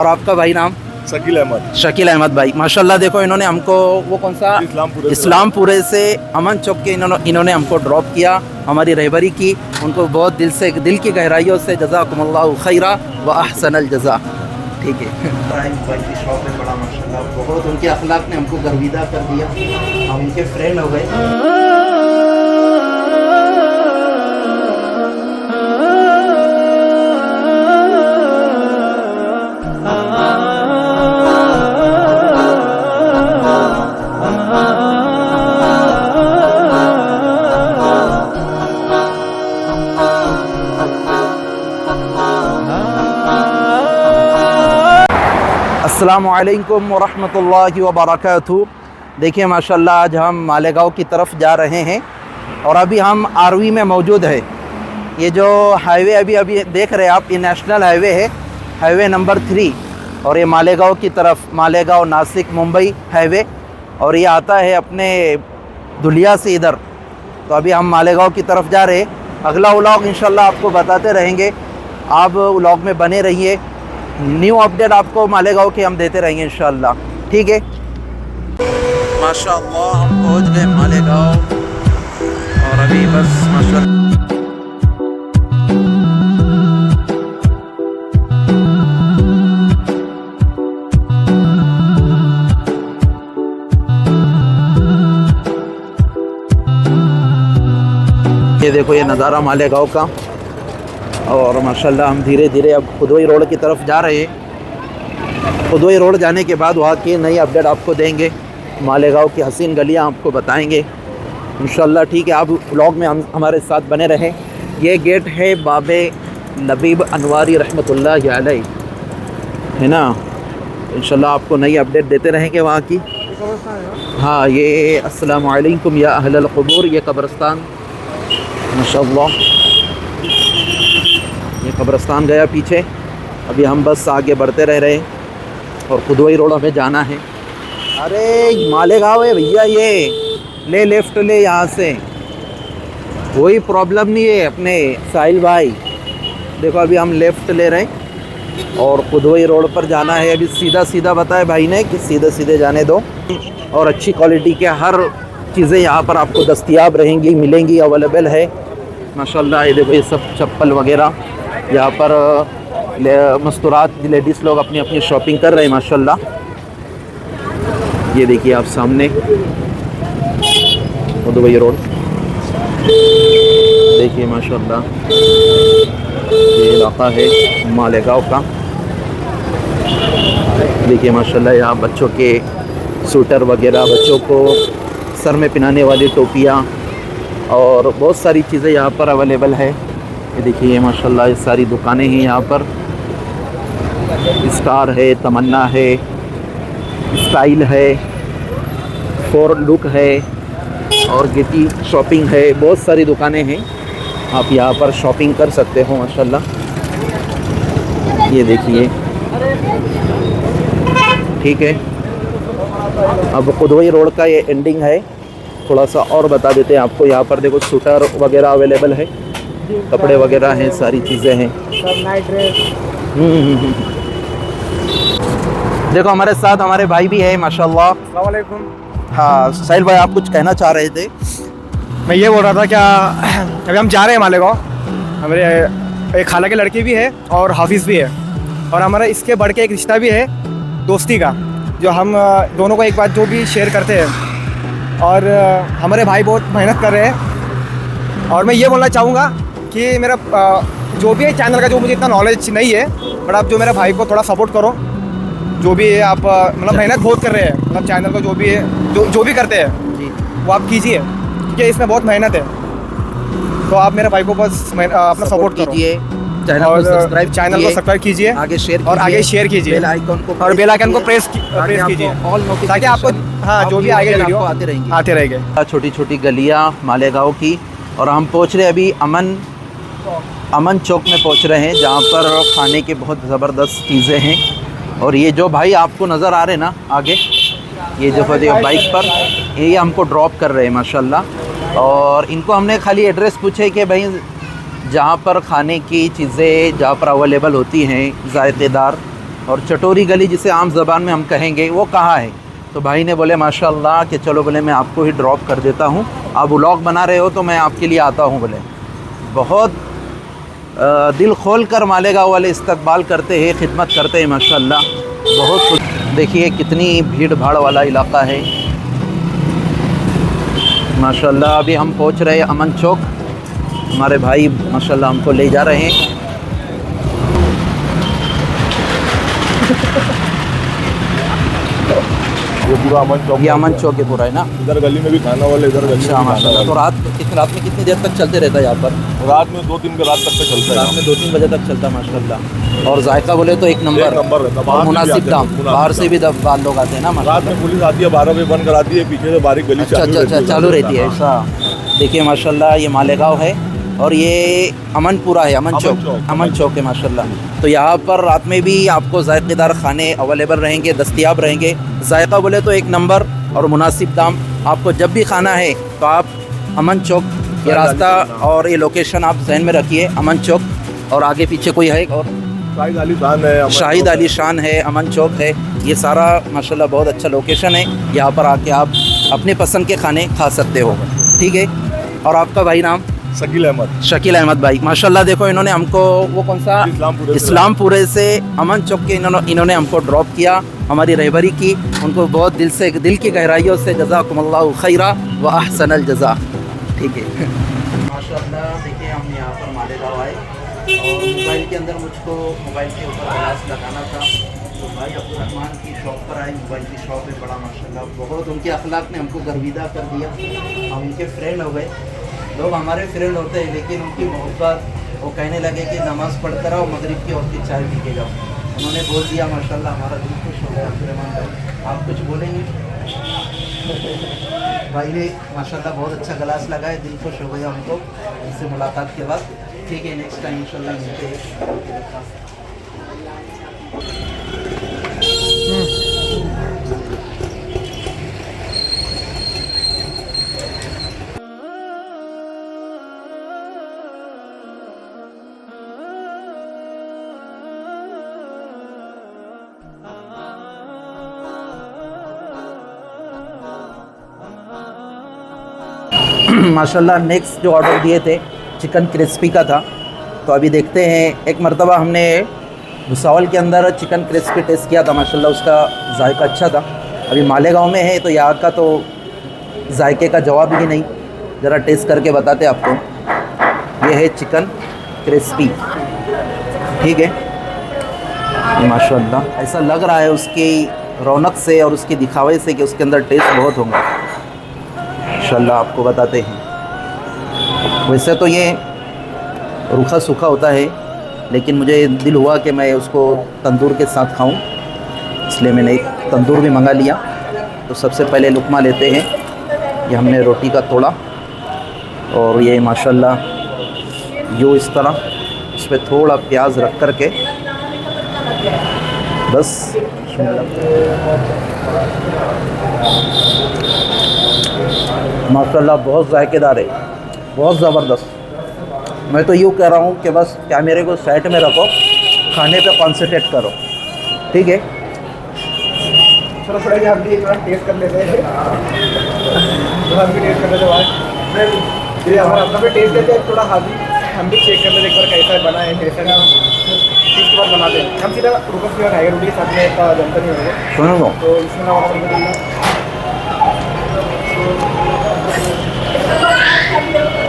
और आपका भाई नाम? शकील अहमद। शकील अहमद भाई, माशाल्लाह। देखो इन्होंने हमको वो कौन सा इस्लामपुरे से अमन चौक के इन्होंने हमको ड्रॉप किया, हमारी रहबरी की। उनको बहुत दिल की गहराइयों से जज़ाकुमुल्लाहु खैरा व अहसनल जज़ा। ठीक है। भाई की शॉप है, बड़ा माशाल्लाह, बहुत उनके अखलाक ने हमको गर्विदा कर दिया, हम उनके फ्रेंड हो गए। अस्सलामुअलैकुम वरहमतुल्लाहि वबरकातुहू। देखिए माशाल्लाह, आज हम मालेगांव की तरफ जा रहे हैं और अभी हम आरवी में मौजूद है। ये जो हाईवे अभी देख रहे हैं आप, ये नेशनल हाईवे है, हाईवे नंबर 3, और ये मालेगांव की तरफ, मालेगांव नासिक मुंबई हाईवे, और ये आता है अपने धुलिया से इधर। तो अभी हम मालेगांव की तरफ जा रहे हैं। अगला व्लॉग इंशाल्लाह आपको बताते रहेंगे, आप व्लॉग में बने रहिए। न्यू अपडेट आपको मालेगांव के हम देते रहेंगे इंशाल्लाह। ठीक है। माशाल्लाह हम पहुंच गए मालेगांव और अभी बस माशाल्लाह ये देखो, ये नज़ारा मालेगांव का। और माशाल्लाह हम धीरे धीरे अब खुदवई रोड की तरफ जा रहे हैं। खुदवई रोड जाने के बाद वहाँ की नई अपडेट आपको देंगे, मालेगांव की हसीन गलियाँ आपको बताएंगे इंशाल्लाह। ठीक है, आप व्लॉग में हमारे साथ बने रहें। ये गेट है बाबे लबीब अनवारी रहमतुल्लाह अलैह, है ना। इंशाल्लाह आपको नई अपडेट देते रहेंगे वहाँ की। हाँ, ये अस्सलामु अलैकुम या अहलल क़ुबूर, ये कब्रिस्तान माशाल्लाह, ये कब्रिस्तान गया पीछे। अभी हम बस आगे बढ़ते रह रहे हैं और खुदवई रोड हमें जाना है। अरे मालेगांव है भैया, ये ले लेफ़्ट ले यहाँ से, कोई प्रॉब्लम नहीं है अपने साहिल भाई। देखो अभी हम लेफ़्ट ले रहे हैं और खुदवई रोड पर जाना है। अभी सीधा सीधा बताया भाई ने कि सीधे सीधे जाने दो, और अच्छी क्वालिटी के हर चीज़ें यहाँ पर आपको दस्तयाब रहेंगी, मिलेंगी, अवेलेबल है माशाल्लाह। ये देखो, ये सब चप्पल वगैरह यहाँ पर मस्तूरात लेडीज़ लोग अपनी अपनी शॉपिंग कर रहे हैं माशाल्लाह। ये देखिए आप सामने खुदवई रोड, देखिए माशाल्लाह, ये इलाका है मालेगांव का। देखिए माशाल्लाह, यहाँ बच्चों के स्वेटर वगैरह, बच्चों को सर में पहनाने वाली टोपियाँ और बहुत सारी चीज़ें यहाँ पर अवेलेबल है। ये देखिए माशाल्लाह, ये सारी दुकानें हैं यहाँ पर। स्टार है, तमन्ना है, स्टाइल है, फोर लुक है और गेटी शॉपिंग है। बहुत सारी दुकानें हैं, आप यहाँ पर शॉपिंग कर सकते हो माशाल्लाह। ये देखिए, ठीक है। अब खुदवई रोड का ये एंडिंग है। थोड़ा सा और बता देते हैं आपको, यहाँ पर देखो स्वेटर वगैरह अवेलेबल है, कपड़े वगैरह हैं, सारी चीज़ें हैं, नाइट ड्रेस। देखो हमारे साथ हमारे भाई भी है माशाल्लाह। अस्सलाम वालेकुम। हाँ साहिल भाई, आप कुछ कहना चाह रहे थे? मैं ये बोल रहा था, क्या अभी हम जा रहे हैं मालेगांव। हमारे एक खाला की लड़की भी है और हाफिज़ भी है, और हमारा इसके बढ़ के एक रिश्ता भी है दोस्ती का, जो हम दोनों को एक बात जो भी शेयर करते हैं। और हमारे भाई बहुत मेहनत कर रहे हैं, और मैं ये बोलना चाहूँगा कि मेरा जो भी है चैनल का, जो मुझे इतना नॉलेज नहीं है, बट आप जो मेरे भाई को थोड़ा सपोर्ट करो। जो भी है आप मतलब मेहनत बहुत कर रहे हैं, मतलब चैनल को जो भी है, जो भी करते हैं जी, वो आप कीजिए, क्योंकि इसमें बहुत मेहनत है। तो आप मेरे भाई को बस अपना सपोर्ट कीजिए, चैनल को सब्सक्राइब कीजिए, आगे शेयर कीजिए, बेल आइकन को और बेल आइकन को प्रेस कीजिए, ताकि आपको जो भी आगे वीडियो आते रहेंगे। छोटी छोटी गलियाँ मालेगांव की, और हम पहुँच रहे अभी अमन चौक में पहुँच रहे हैं, जहाँ पर खाने की बहुत ज़बरदस्त चीज़ें हैं। और ये जो भाई आपको नज़र आ रहे हैं ना आगे, ये जो बाइक पर, ये हमको ड्रॉप कर रहे हैं माशाल्लाह। और इनको हमने खाली एड्रेस पूछे कि भाई जहाँ पर खाने की चीज़ें जहाँ पर अवेलेबल होती हैं ज़ायक़ेदार और चटोरी गली जिसे आम ज़बान में हम कहेंगे वो कहाँ है। तो भाई ने बोले माशाल्लाह कि चलो बोले मैं आपको ही ड्रॉप कर देता हूँ, आप व्लॉग बना रहे हो तो मैं आपके लिए आता हूँ। बोले बहुत दिल खोल कर मालेगांव वाले इस्तकबाल करते हैं, खिदमत करते हैं माशाल्लाह। बहुत कुछ देखिए कितनी भीड़ भाड़ वाला इलाका है माशाल्लाह। अभी हम पहुँच रहे हैं अमन चौक, हमारे भाई माशाल्लाह हमको ले जा रहे हैं। ये पूरा अमन चौक, ये अमन चौक है पूरा है ना। इधर गली में भी खाना वाले, इधर गली में अच्छा भी खाना माशाल्लाह। तो वाले। रात में कितनी देर तक चलते रहता है यहाँ पर? रात में 2-3 के रात तक तो चलता है। रात में 2-3 बजे तक चलता है माशाल्लाह। और जायका बोले तो एक नंबर रहता है। और मुनासिब दाम। बाहर से भी बाल लोग आते हैं ना रात माशाल्लाह। में पुलिस आती है 12 बजे बंद कराती है, पीछे से बारीक गली अच्छा चालू रहती है ऐसा। देखिए माशाल्लाह ये मालेगांव है और ये अमनपुरा है, अमन चौक है माशाल्लाह। तो यहाँ पर रात में भी आपको जायकेदार खाने अवेलेबल रहेंगे, दस्तयाब रहेंगे। जायका बोले तो एक नंबर और मुनासिब दाम। आपको जब भी खाना है तो आप अमन चौक, ये रास्ता और ये लोकेशन आप जहन में रखिए, अमन चौक। और आगे पीछे कोई है और शाहिद अली शान है, अमन चौक है। ये सारा माशाल्लाह बहुत अच्छा लोकेशन है। यहाँ पर आके आप अपने पसंद के खाने खा सकते हो, ठीक है। और आपका भाई नाम? शकील अहमद भाई माशाल्लाह। देखो इन्होंने हमको वो कौन सा इस्लामपुरे से अमन चौक के इन्होंने हमको ड्रॉप किया, हमारी रहबरी की। उनको बहुत दिल की गहराइयों से जज़ाकुमुल्लाहु खैरा व अहसनल जज़ा, ठीक है माशाल्लाह। देखिए हम यहाँ पर मालेगांव आए और मोबाइल के अंदर मुझको मोबाइल के ऊपर ग्लास लगाना था, तो भाई अब्दुर्रहमान की शॉप पर आए। मोबाइल की शॉप है, बड़ा माशाल्लाह बहुत उनके अखलाक ने हमको गर्विदा कर दिया। हम उनके फ्रेंड हो गए। लोग हमारे फ्रेंड होते हैं लेकिन उनकी मोहब्बत, वो कहने लगे कि नमाज़ पढ़ते रहो, मगरिब की वक्त चाय पी के जाओ। उन्होंने बोल दिया माशाल्लाह, हमारा दिल खुश हो गया। अब्दुर्रहमान भाई आप कुछ बोलेंगे? भाई ने माशाल्लाह बहुत अच्छा गिलास लगाए, दिल खुश हो गया हमको इससे मुलाकात के बाद। ठीक है, नेक्स्ट टाइम इंशाल्लाह मिलते हैं। माशाल्लाह नेक्स्ट जो ऑर्डर दिए थे चिकन क्रिस्पी का था। तो अभी देखते हैं, एक मरतबा हमने भुसावल के अंदर चिकन क्रिस्पी टेस्ट किया था माशाल्लाह, उसका जायका अच्छा था। अभी मालेगांव में है तो यहाँ का तो जायके का जवाब ही नहीं। ज़रा टेस्ट करके बताते आपको। ये है चिकन क्रिस्पी, ठीक है माशाल्लाह। ऐसा लग रहा है उसकी रौनक से और उसकी दिखावे से कि उसके अंदर टेस्ट बहुत होंगे इंशाल्लाह, आपको बताते हैं। वैसे तो ये रूखा सूखा होता है लेकिन मुझे दिल हुआ कि मैं उसको तंदूर के साथ खाऊं, इसलिए मैंने एक तंदूर भी मंगा लिया। तो सबसे पहले लुकमा लेते हैं। ये हमने रोटी का तोड़ा और ये माशाल्लाह यूँ इस तरह इस पर थोड़ा प्याज रख कर के बस माशाल्लाह बहुत जायकेदार है, बहुत ज़बरदस्त। मैं तो यूँ कह रहा हूँ कि बस कैमरे को साइड में रखो, खाने पे कॉन्सेंट्रेट करो, ठीक है। चलो थोड़ा हम भी एक बार टेस्ट कर लेते हैं। हम भी टेस्ट कर लेते हैं। ये हमारा अपना भी टेस्ट लेते हैं, थोड़ा हम भी चेक कर लेते एक बार कैसा बना है कैसा नहीं। इसके बाद बनाते हैं हम सीधा रुको सीधा खाएगा, रोटी के साथ में इतना जमता नहीं होगा। सुनो तो इसमें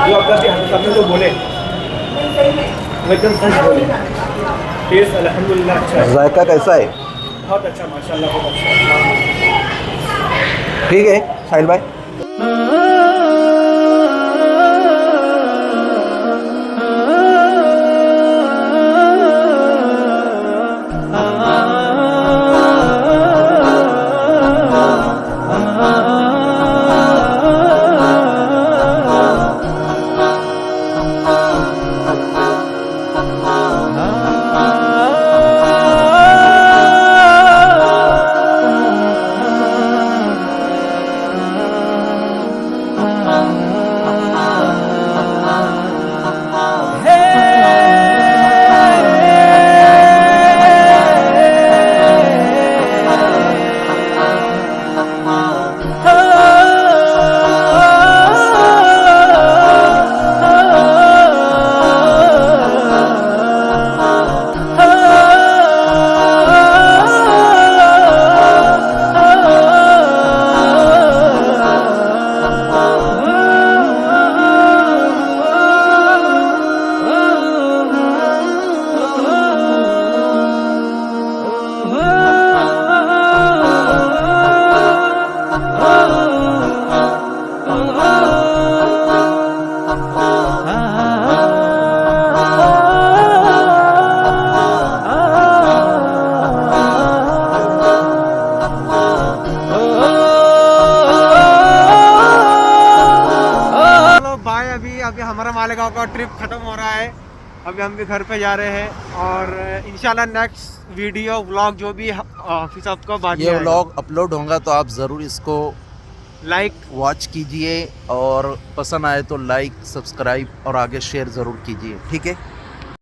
जो आपका सामने जो बोले वो एकदम सच बोले। टेस्ट अल्हम्दुलिल्लाह अच्छा है। जायका कैसा है? बहुत अच्छा माशाल्लाह, बहुत अच्छा। ठीक है साहिल भाई। रहा है, अभी हम भी घर पे जा रहे हैं और इंशाल्लाह नेक्स्ट वीडियो व्लॉग जो भी ऑफिस आपको बाद ये व्लॉग अपलोड होगा तो आप ज़रूर इसको लाइक वॉच कीजिए और पसंद आए तो लाइक सब्सक्राइब और आगे शेयर ज़रूर कीजिए, ठीक है।